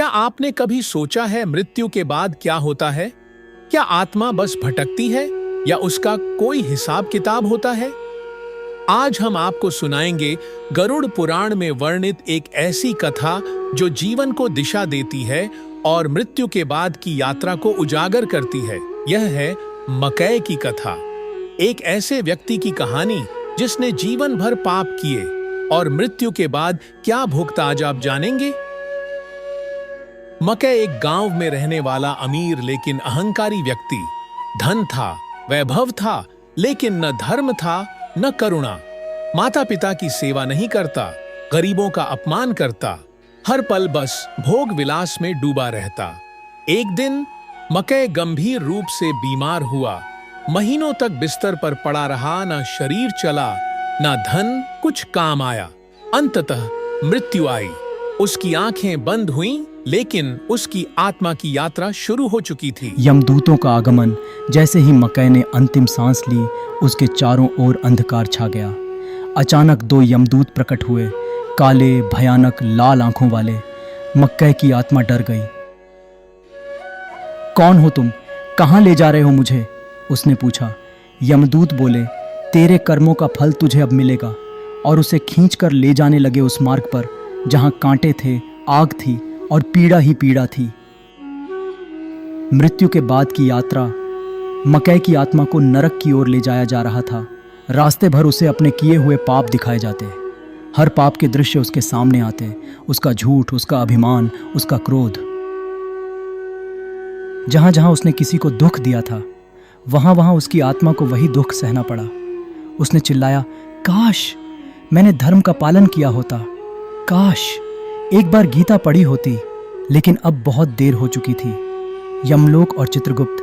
क्या आपने कभी सोचा है मृत्यु के बाद क्या होता है? क्या आत्मा बस भटकती है या उसका कोई हिसाब किताब होता है? आज हम आपको सुनाएंगे गरुड़ पुराण में वर्णित एक ऐसी कथा जो जीवन को दिशा देती है और मृत्यु के बाद की यात्रा को उजागर करती है। यह है मकई की कथा, एक ऐसे व्यक्ति की कहानी जिसने जीवन भर पाप किए और मृत्यु के बाद क्या भुगता, आज आप जानेंगे। मकई एक गांव में रहने वाला अमीर लेकिन अहंकारी व्यक्ति। धन था, वैभव था, लेकिन न धर्म था न करुणा। माता पिता की सेवा नहीं करता, गरीबों का अपमान करता, हर पल बस भोग विलास में डूबा रहता। एक दिन मकई गंभीर रूप से बीमार हुआ। महीनों तक बिस्तर पर पड़ा रहा, ना शरीर चला, ना धन कुछ काम आया। अंततः मृत्यु आई। उसकी आंखें बंद हुईं, लेकिन उसकी आत्मा की यात्रा शुरू हो चुकी थी। यमदूतों का आगमन। जैसे ही मकई ने अंतिम सांस ली, उसके चारों ओर अंधकार छा गया। अचानक दो यमदूत प्रकट हुए, काले भयानक लाल आंखों वाले। मकई की आत्मा डर गई। कौन हो तुम? कहां ले जा रहे हो मुझे? उसने पूछा। यमदूत बोले, तेरे कर्मों का फल तुझे अब मिलेगा। और उसे खींचकर ले जाने लगे उस मार्ग पर जहां कांटे थे, आग थी और पीड़ा ही पीड़ा थी। मृत्यु के बाद की यात्रा। मकई की आत्मा को नरक की ओर ले जाया जा रहा था। रास्ते भर उसे अपने किए हुए पाप दिखाए जाते। हर पाप के दृश्य उसके सामने आते, उसका झूठ, उसका अभिमान, उसका क्रोध। जहां जहां उसने किसी को दुख दिया था, वहां वहां उसकी आत्मा को वही दुख सहना पड़ा। उसने चिल्लाया, काश मैंने धर्म का पालन किया होता, काश एक बार गीता पढ़ी होती। लेकिन अब बहुत देर हो चुकी थी। यमलोक और चित्रगुप्त।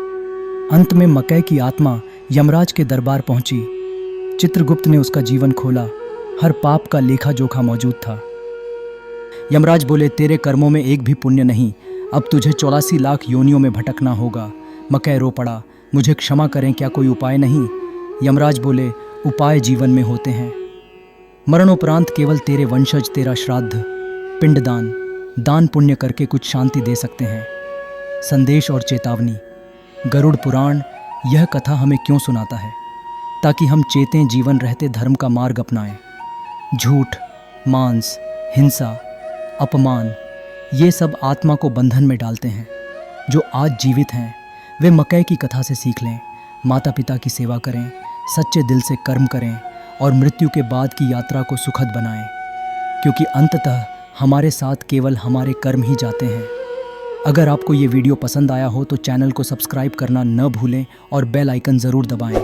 अंत में मकई की आत्मा यमराज के दरबार पहुंची। चित्रगुप्त ने उसका जीवन खोला। हर पाप का लेखा जोखा मौजूद था। यमराज बोले, तेरे कर्मों में एक भी पुण्य नहीं, अब तुझे 84 लाख योनियों में भटकना होगा। मकई रो पड़ा, मुझे क्षमा करें, क्या कोई उपाय नहीं? यमराज बोले, उपाय जीवन में होते हैं। मरणोपरांत केवल तेरे वंशज तेरा श्राद्ध, पिंडदान, दान पुण्य करके कुछ शांति दे सकते हैं। संदेश और चेतावनी। गरुड़ पुराण यह कथा हमें क्यों सुनाता है? ताकि हम चेतें, जीवन रहते धर्म का मार्ग अपनाएं। झूठ, मांस, हिंसा, अपमान, ये सब आत्मा को बंधन में डालते हैं। जो आज जीवित हैं वे मकई की कथा से सीख लें। माता पिता की सेवा करें, सच्चे दिल से कर्म करें और मृत्यु के बाद की यात्रा को सुखद बनाएं, क्योंकि अंततः हमारे साथ केवल हमारे कर्म ही जाते हैं। अगर आपको ये वीडियो पसंद आया हो तो चैनल को सब्सक्राइब करना न भूलें और बेल आइकन ज़रूर दबाएं।